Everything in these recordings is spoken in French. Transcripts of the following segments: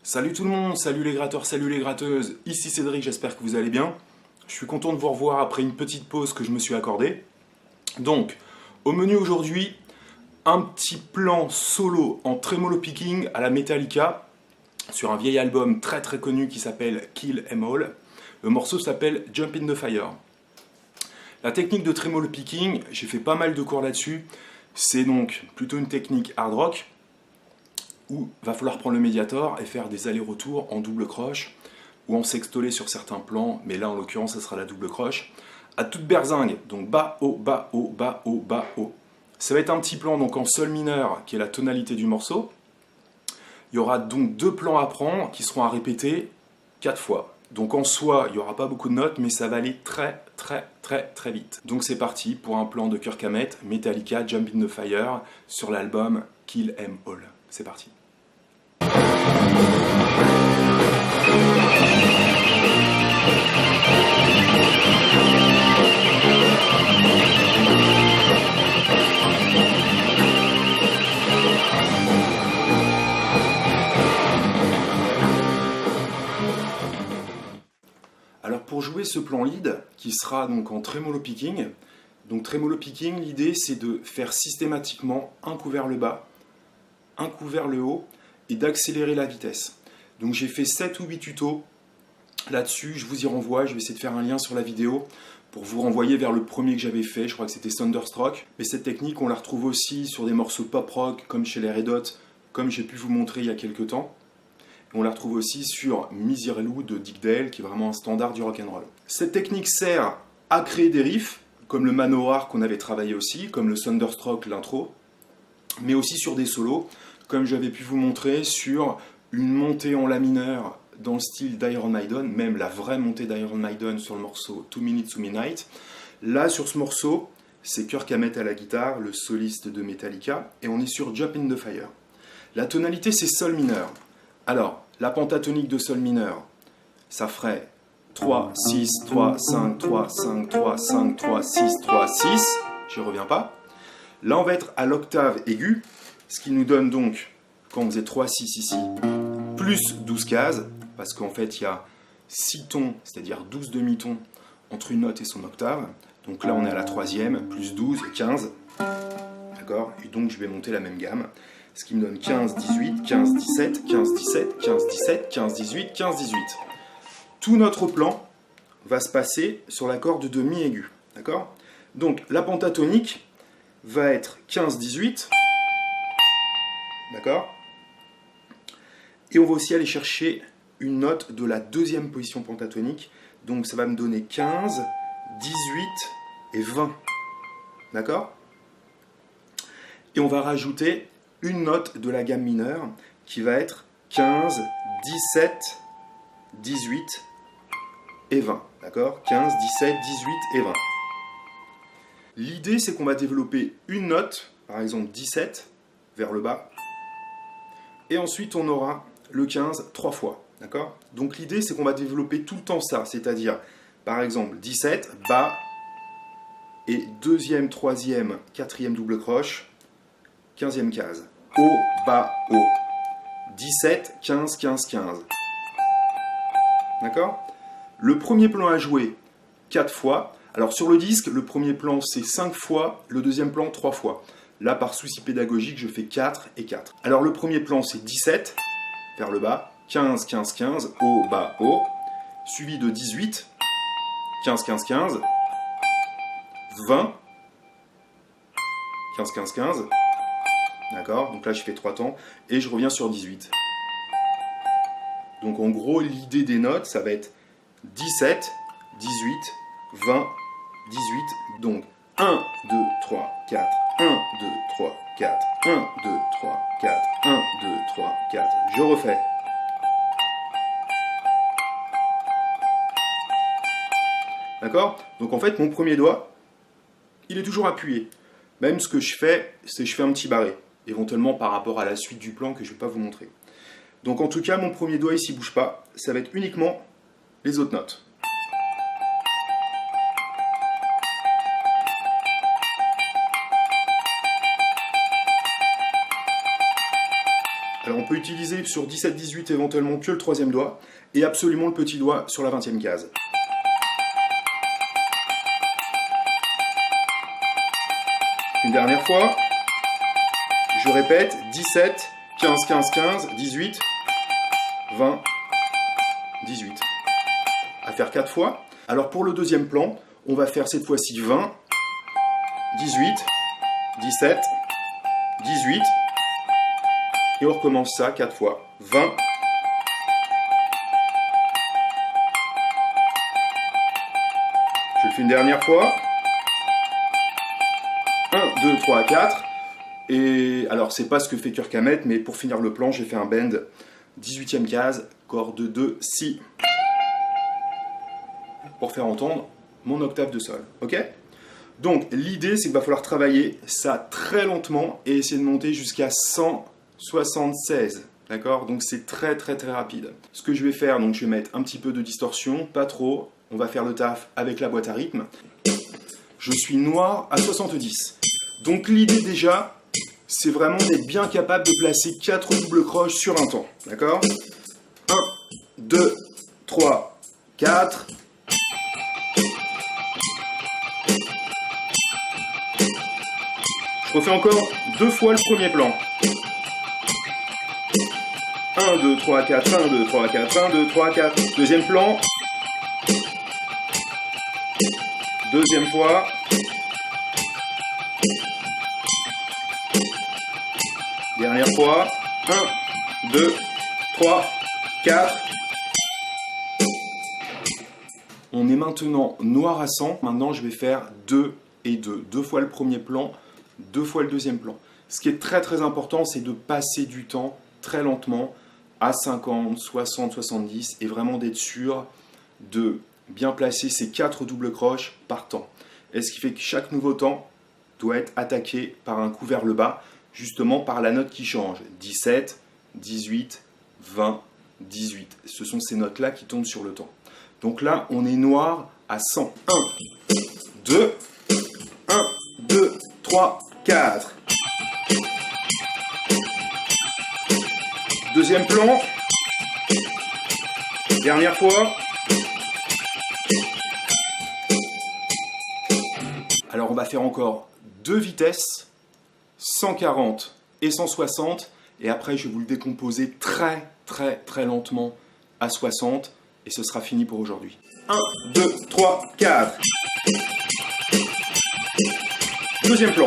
Salut tout le monde, salut les gratteurs, salut les gratteuses, ici Cédric, j'espère que vous allez bien. Je suis content de vous revoir après une petite pause que je me suis accordée. Donc, au menu aujourd'hui, un petit plan solo en tremolo picking à la Metallica sur un vieil album très très connu qui s'appelle Kill 'Em All. Le morceau s'appelle Jump in the Fire. La technique de tremolo picking, j'ai fait pas mal de cours là-dessus. C'est donc plutôt une technique hard rock où va falloir prendre le médiator et faire des allers-retours en double croche ou en sextolé sur certains plans, mais là en l'occurrence ça sera la double croche, à toute berzingue, donc bas, haut, bas, haut, bas, haut, bas, haut. Ça va être un petit plan donc en sol mineur qui est la tonalité du morceau. Il y aura donc deux plans à prendre qui seront à répéter 4 fois. Donc en soi, il n'y aura pas beaucoup de notes, mais ça va aller très très vite. Donc c'est parti pour un plan de Kirk Hammett, Metallica, Jump in the Fire, sur l'album Kill 'Em All. C'est parti. Alors pour jouer ce plan lead, qui sera donc en tremolo picking, donc tremolo picking, l'idée c'est de faire systématiquement un coup vers le bas, un coup vers le haut, et d'accélérer la vitesse. Donc j'ai fait 7 ou 8 tutos là-dessus, je vous y renvoie, je vais essayer de faire un lien sur la vidéo pour vous renvoyer vers le premier que j'avais fait, je crois que c'était Thunderstruck. Mais cette technique, on la retrouve aussi sur des morceaux pop-rock, comme chez les Red Hot, comme j'ai pu vous montrer il y a quelques temps. On la retrouve aussi sur Miserly de Dick Dale, qui est vraiment un standard du rock'n'roll. Cette technique sert à créer des riffs, comme le Manowar qu'on avait travaillé aussi, comme le Thunderstruck, l'intro, mais aussi sur des solos, comme j'avais pu vous montrer sur une montée en la mineur dans le style d'Iron Maiden, même la vraie montée d'Iron Maiden sur le morceau 2 Minutes to Midnight. Là, sur ce morceau, c'est Kirk Hammett à la guitare, le soliste de Metallica, et on est sur Jump in the Fire. La tonalité, c'est sol mineur. Alors, la pentatonique de sol mineur, ça ferait 3, 6, 3, 5, 3, 5, 3, 5, 3, 6, 3, 6. J'y reviens pas. Là, on va être à l'octave aiguë, ce qui nous donne donc, quand on faisait 3, 6 ici, plus 12 cases, parce qu'en fait, il y a 6 tons, c'est-à-dire 12 demi-tons, entre une note et son octave. Donc là, on est à la troisième, plus 12 et 15. D'accord ? Et donc, je vais monter la même gamme. Ce qui me donne 15, 18, 15, 17, 15, 17, 15, 17, 15, 18, 15, 18. Tout notre plan va se passer sur la corde de mi aiguë. D'accord ? Donc, la pentatonique va être 15, 18. D'accord ? Et on va aussi aller chercher une note de la deuxième position pentatonique. Donc, ça va me donner 15, 18 et 20. D'accord ? Et on va rajouter une note de la gamme mineure qui va être 15, 17, 18 et 20. D'accord ? 15, 17, 18 et 20. L'idée, c'est qu'on va développer une note, par exemple 17, vers le bas. Et ensuite, on aura le 15 3 fois. D'accord ? Donc l'idée, c'est qu'on va développer tout le temps ça. C'est-à-dire, par exemple, 17, bas, et deuxième, troisième, quatrième double croche, 15e case. Haut, bas, haut. 17, 15, 15, 15. D'accord ? Le premier plan à jouer 4 fois. Alors sur le disque, le premier plan c'est 5 fois, le deuxième plan 3 fois. Là, par souci pédagogique, je fais 4 et 4. Alors le premier plan c'est 17, vers le bas, 15, 15, 15, haut, bas, haut. Suivi de 18, 15, 15, 15, 20, 15, 15, 15. D'accord ? Donc là, je fais 3 temps et je reviens sur 18. Donc en gros, l'idée des notes, ça va être 17, 18, 20, 18. Donc 1, 2, 3, 4, 1, 2, 3, 4, 1, 2, 3, 4, 1, 2, 3, 4. Je refais. D'accord ? Donc en fait, mon premier doigt, il est toujours appuyé. Même ce que je fais, c'est que je fais un petit barré. Éventuellement par rapport à la suite du plan que je ne vais pas vous montrer. Donc en tout cas, mon premier doigt ici ne bouge pas. Ça va être uniquement les autres notes. Alors on peut peut utiliser sur 17-18 éventuellement que le troisième doigt, et absolument le petit doigt sur la 20e case. Une dernière fois, je répète, 17, 15, 15, 15, 18, 20, 18. À faire 4 fois. Alors pour le deuxième plan, on va faire cette fois-ci 20, 18, 17, 18, et on recommence ça 4 fois. 20, je le fais une dernière fois. 1, 2, 3, 4. Et alors, c'est pas ce que fait Kirk Hammett, mais pour finir le plan, j'ai fait un bend 18e case, corde 2, Si. Pour faire entendre mon octave de sol. Ok? Donc, l'idée, c'est qu'il va falloir travailler ça très lentement et essayer de monter jusqu'à 176. D'accord? Donc, c'est très rapide. Ce que je vais faire, donc je vais mettre un petit peu de distorsion, pas trop. On va faire le taf avec la boîte à rythme. Je suis noir à 70. Donc l'idée déjà, c'est vraiment d'être bien capable de placer 4 doubles croches sur un temps. D'accord? 1, 2, 3, 4. Je refais encore 2 fois le premier plan. 1, 2, 3, 4, 1, 2, 3, 4, 1, 2, 3, 4. Deuxième plan. Deuxième fois. Dernière fois. 1, 2, 3, 4. On est maintenant noir à 100. Maintenant, je vais faire 2 et 2. 2 fois le premier plan, 2 fois le deuxième plan. Ce qui est très important, c'est de passer du temps très lentement à 50, 60, 70 et vraiment d'être sûr de bien placer ces 4 doubles croches par temps. Et ce qui fait que chaque nouveau temps doit être attaqué par un coup vers le bas, justement par la note qui change. 17, 18, 20, 18. Ce sont ces notes-là qui tombent sur le temps. Donc là, on est noir à 100. 1, 2, 1, 2, 3, 4. Deuxième plan. Dernière fois. Alors on va faire encore 2 vitesses, 140 et 160, et après je vais vous le décomposer très lentement à 60, et ce sera fini pour aujourd'hui. 1, 2, 3, 4. Deuxième plan.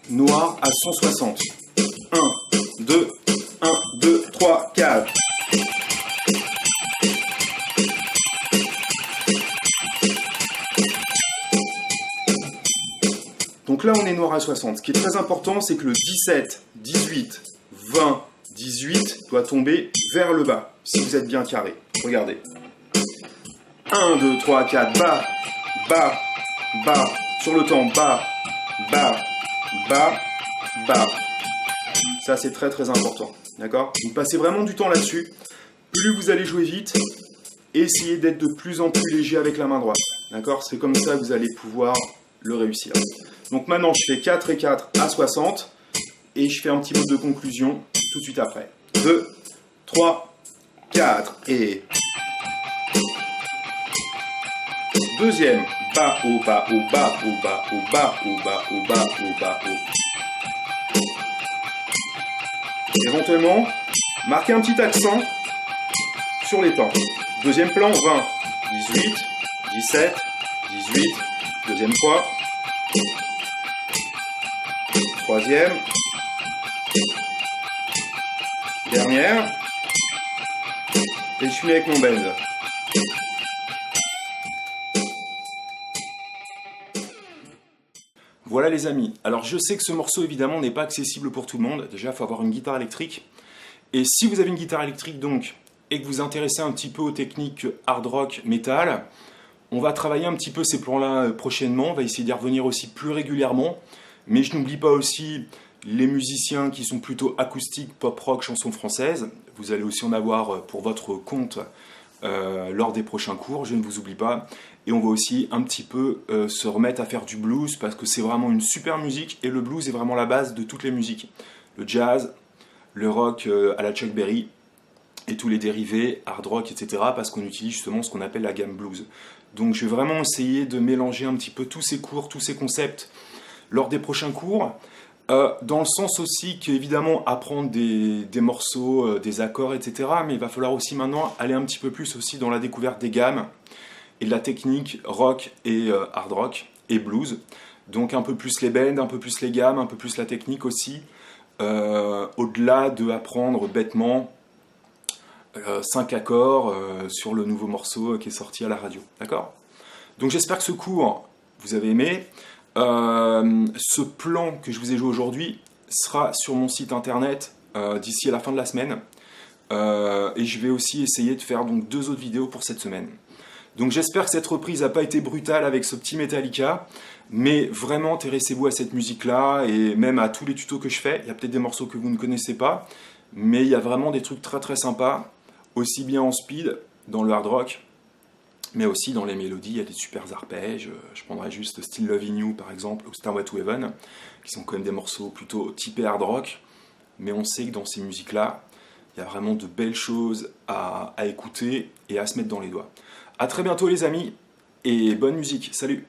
Noir à 160. 1, 2, 1, 2, 3, 4. Donc là, on est noir à 60. Ce qui est très important, c'est que le 17, 18, 20, 18 doit tomber vers le bas, si vous êtes bien carré. Regardez. 1, 2, 3, 4, bas, bas, bas. Sur le temps, bas, bas, bas, bas. Ça, c'est très important. D'accord? Vous passez vraiment du temps là-dessus. Plus vous allez jouer vite, essayez d'être de plus en plus léger avec la main droite. D'accord? C'est comme ça que vous allez pouvoir le réussir. Donc maintenant, je fais 4 et 4 à 60. Et je fais un petit mot de conclusion tout de suite après. 2, 3, 4 et... Deuxième. Bas, haut, bas, haut, bas, haut, bas, haut, bas, haut, bas, haut, bas, haut, bas, haut. Éventuellement, marquez un petit accent sur les temps. Deuxième plan, 20, 18, 17, 18. Deuxième fois. Troisième. Dernière. Et je finis avec mon bend. Voilà les amis. Alors je sais que ce morceau évidemment n'est pas accessible pour tout le monde. Déjà il faut avoir une guitare électrique. Et si vous avez une guitare électrique donc et que vous vous intéressez un petit peu aux techniques hard rock, metal, on va travailler un petit peu ces plans-là prochainement. On va essayer d'y revenir aussi plus régulièrement. Mais je n'oublie pas aussi les musiciens qui sont plutôt acoustiques, pop rock, chansons françaises. Vous allez aussi en avoir pour votre compte lors des prochains cours, je ne vous oublie pas. Et on va aussi un petit peu se remettre à faire du blues parce que c'est vraiment une super musique et le blues est vraiment la base de toutes les musiques. Le jazz, le rock à la Chuck Berry et tous les dérivés, hard rock, etc. parce qu'on utilise justement ce qu'on appelle la gamme blues. Donc je vais vraiment essayer de mélanger un petit peu tous ces cours, tous ces concepts lors des prochains cours. Dans le sens aussi qu'évidemment apprendre des morceaux, des accords, etc. Mais il va falloir aussi maintenant aller un petit peu plus aussi dans la découverte des gammes et de la technique rock et hard rock et blues. Donc un peu plus les bends, un peu plus les gammes, un peu plus la technique aussi. Au-delà de apprendre bêtement 5 accords sur le nouveau morceau qui est sorti à la radio. D'accord ? Donc j'espère que ce cours, vous avez aimé. Ce plan que je vous ai joué aujourd'hui sera sur mon site internet d'ici à la fin de la semaine. Et je vais aussi essayer de faire donc 2 autres vidéos pour cette semaine. Donc j'espère que cette reprise n'a pas été brutale avec ce petit Metallica, mais vraiment intéressez-vous à cette musique-là et même à tous les tutos que je fais. Il y a peut-être des morceaux que vous ne connaissez pas, mais il y a vraiment des trucs très très sympas, aussi bien en speed, dans le hard rock, mais aussi dans les mélodies, il y a des super arpèges. Je prendrais juste Still Loving You par exemple, ou Stairway to Heaven, qui sont quand même des morceaux plutôt typés hard rock, mais on sait que dans ces musiques-là, il y a vraiment de belles choses à écouter et à se mettre dans les doigts. A très bientôt les amis, et bonne musique, salut!